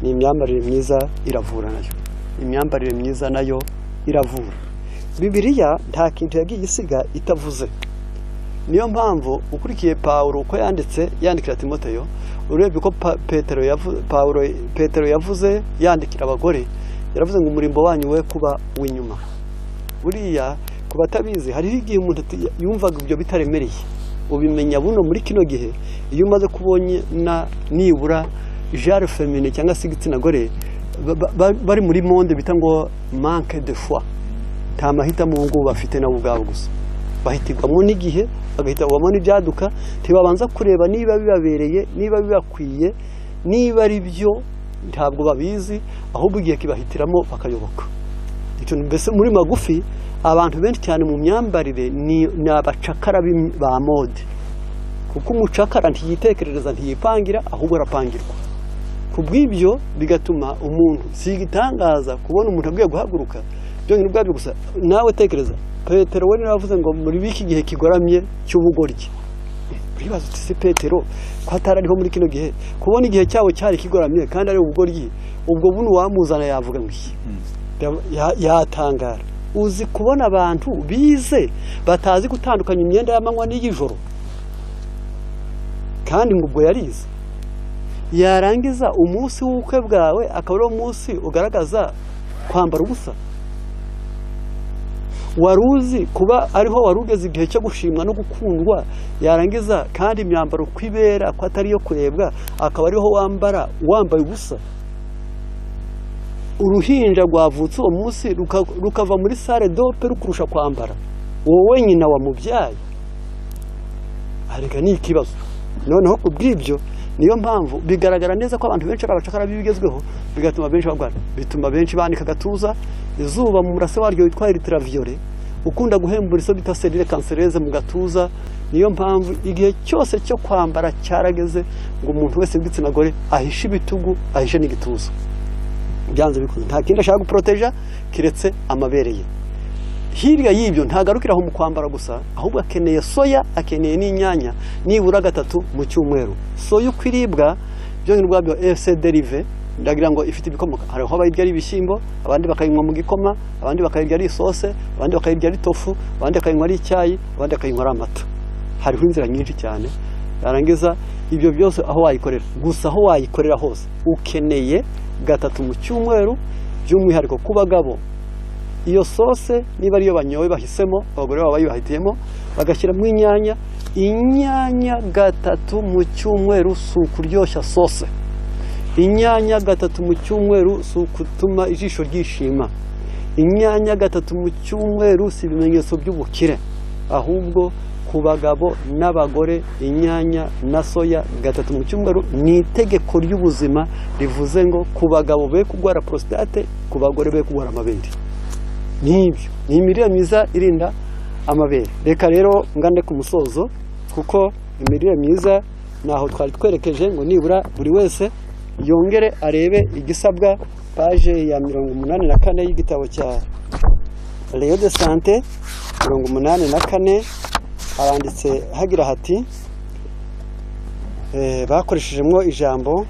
ni imyambarire myiza iravura nayo. Imyambarire myiza nayo iravura. Bibiliya nta kintu yagiye isiga itavuze. Niyo mpamvu ukurikiye Paulo uko yandikira Timoteyo, urebye ko Petero yavuze yandikira abagore, yaravuze ngo umurimbo wanyu we kuba w'inyuma. Buriya kuba tabizi hariho igihe umuntu yumvaga ibyo bitaremereye, ubimenya buno muri kino gihe iyo umaze kubona nibura genre féminin cyangwa se igitsina gore bari muri monde bita ngo manque de foi, nta mahitamo ngo bafite nabo ubwabo gusa, bahitirwamo n'igihe bagahitamo n'ibyaduka, ntibabanza kureba niba bibabereye, niba bibakwiye, niba ari byo ntabwo babizi, ahubwo igihe kibahitiramo bakayoboka. Icyo mbese muri magufi abantu benshi cyane mu myambarire ni abacakara ba mode, kuko umucakara ntiyitekerereza ntiyipangira ahubwo arapangirwa. Kubw'ibyo bigatuma umuntu sigitangaza kubona umuntu agiye guhaguruka byonyine ubwabyo gusa. Nawe tekereza, Petero we naravuze ngo muri biki gihe kigoramye cy'ubugoryi. Bibaza uti se Petero ko atarariho muri kino gihe, kubona igihe cyawo cyari kigoramye kandi ari ubugoryi, ubwo buno wamuzana yavuga ngo yatangara. Uzi kubona abantu bize batazi gutandukanya imyenda y'amanywa n'iy'ijoro, kandi ngo ubwo yarize, yarangiza umunsi w'ubukwe bwawe akaba ari umunsi ugaragaza kwambara ubusa. Waruzi kuba ariho warugeze igihe cyo gushimwa no gukundwa, yarangiza kandi imyambaro kwibera ko atari yo kurebwa akaba ariho wambaye ubusa. Uruhinja rwavutse uwo munsi rukava muri salle dope rukurusha kwambara, wowe nyina wa mubyaye. Arega ni ikibazo. Noneho kubw'ibyo niyo mpamvu bigaragara neza ko abantu benshi abacakara bibigezweho, bigatuma benshi bagwana, bituma benshi banika gatuza, izuba mu murase waryo witwa ultraviolet ukunda guhembura iso bita cellule cancéreuse mu gatuza. Niyo mpamvu igihe cyose cyo kwambara cyarageze ngo umuntu wese w'igitsina gore ahishe ibitugu, ahishe n'igituza. Byanze bikunze nta kindi ashaka guproteja kiretse amabere ye. Hirya y'ibyo ntagarukira aho mu kwambara gusa, ahubwo akeneye soya, akeneye n'inyanya nibura 3 mu cyumweru. Soya ukwiribwa byonyine ubwabyo FC derive, ndagira ngo ifite ibikomoka. Hari aho bayirya ari ibishyimbo, abandi bakayinywa mu gikoma, abandi bakayirya ari sauce, abandi bakayirya ari tofu, abandi bakayinywa ari icyayi, abandi bakayinywa ari amata. Hariho inzira nyinshi cyane. Yarangiza ibyo byose aho wayikorera, gusa aho wayikorera hose ukeneye 3 mu cyumweru, by'umwihariko ku bagabo. Iyo sauce niba ariyo banyoye bahisemo, abagore baba bayibahitiyemo, bagashyiramo inyanya 3 mu cyumweru, si ukuryoshya sauce. Inyanya 3 mu cyumweru si ukutuma ijisho ryishima. Inyanya 3 mu cyumweru si ibimenyetso by'ubukire, ahubwo ku bagabo n'abagore inyanya na soya 3 mu cyumweru ni itegeko ry'ubuzima, rivuze ngo ku bagabo be kugwara prostate, ku bagore be kugwara amabere. Nibyo ni imirire myiza irinda amabere. Reka rero ngande ku musozo, kuko imirire myiza naho twari twerekeje ngo nibura buri wese yongere arebe igisabwa. Page ya 84 y'igitabo cya Leo de Santé 84 haranditse hagira hati bakoreshejemo ijambo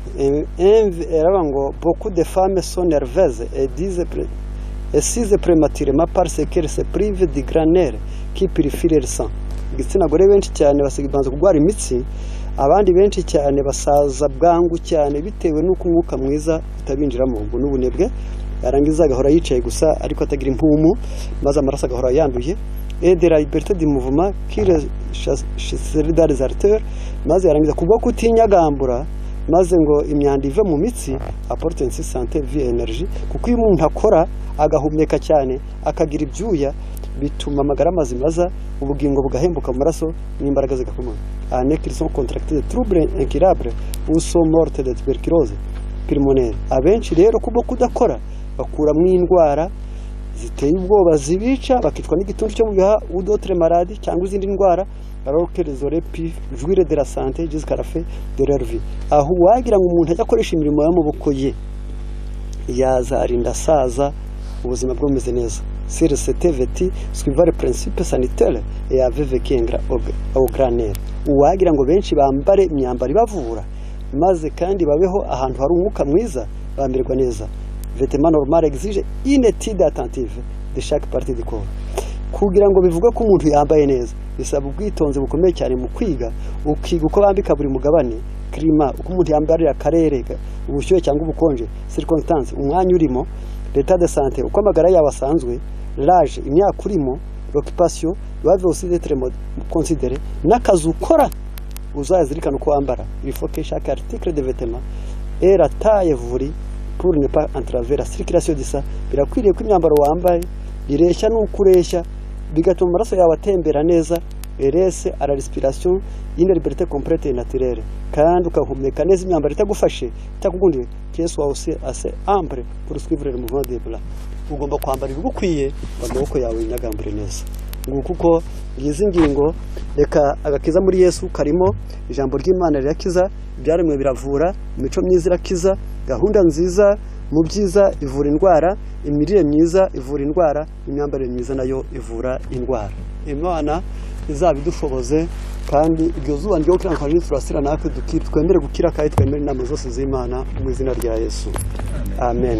eraba ngo beaucoup de femmes sont nerveuses et size prématurément parce qu'elles se privent du granules qui purifie le sang. Igitsina gore benshi cyane basigabanza kugwara imitsi, abandi benshi cyane basaza bwangu cyane bitewe n'uko umwuka mwiza utabinjiramo ngo n'ubunebwe. Yarangiza agahora yicaye gusa ariko atagira impumu, maze amaraso agahora yanduye. Et de la liberté du mouvement qui est dans les artères, maze yarangiza kubwo kutinyagambura, maze ngo imyanda ive mu mitsi apporte une santé vie énergie. Kuko iyo umuntu akora agahumeka cyane akagira ibyuya, bituma amagara mazimaza, ubugingo bugahembuka mu maraso n'imbaraga zigakomera. Qu'ils sont contractés de troubles incurables ou sont morts de tuberculose pulmonaire. Abenshi rero kubwo kudakora bakuramwo indwara ziteye ubwoba zibica, bakicwa n'igituntu cyo mu bihaha ou d'autres maladies cyangwa izindi ndwara, alors que les auraient pu jouir de la santé jusqu'à la fin de leur vie. Aho wagira ngo umuntu ajya akoresha imirimo y'amaboko ye yazarinda saza ubuzima bwomeze neza. S'il s'était vêtu suivant les principes sanitaires et avait vécu au granules. Uwagira ngo benshi bambare imyambaro ibavura, maze kandi babeho ahantu hari umwuka mwiza, bamererwa neza. Vêtement normal exige une étude attentive de chaque partie du corps. Kugira ngo bivuge ko umuntu yambaye neza bisaba ubwitonzi bukomeye cyane mu kwiga, ukiga uko bambika buri mugabane, climat, uko umuntu yambarira akarere, ubushyuhe cyangwa ubukonje, circonstance, umwanya urimo, l'état de santé, uko amagara yawe asanzwe, l'âge, imyaka urimo, l'occupation, doivent aussi être considérés, n'akazi ukora uzazirikana uko wambara. Il faut que chaque article de vêtement ait la taille voulue pour ne pas entraver la circulation du sang. Birakwiriye ko imyambaro wambaye ireshya n'uko ureshya, bigatuma amaraso yawe atembera neza, erese à la respiration, une liberté complète et naturelle, kandi ukahumeka neza imyambaro itagufashe itakugundiye, que soit aussi assez ample pour suivre le mouvement des bras. Ugomba kwambara ibigukwiye, amaboko yawe nyagambure neza. Nguko uko izi ngingo, reka agakiza muri Yesu karimo, ijambo ry'Imana rirakiza, ibyaremwe biravura, imico myiza irakiza, gahunda nziza mu byiza ivura indwara, imirire myiza ivura indwara, imyambarire myiza nayo ivura indwara. Imana izabidushoboze, kandi iryo zuba ryo gukiranuka turasira natwe twemere gukira, kandi twemere inama zose z'Imana mu izina rya Yesu. Amen.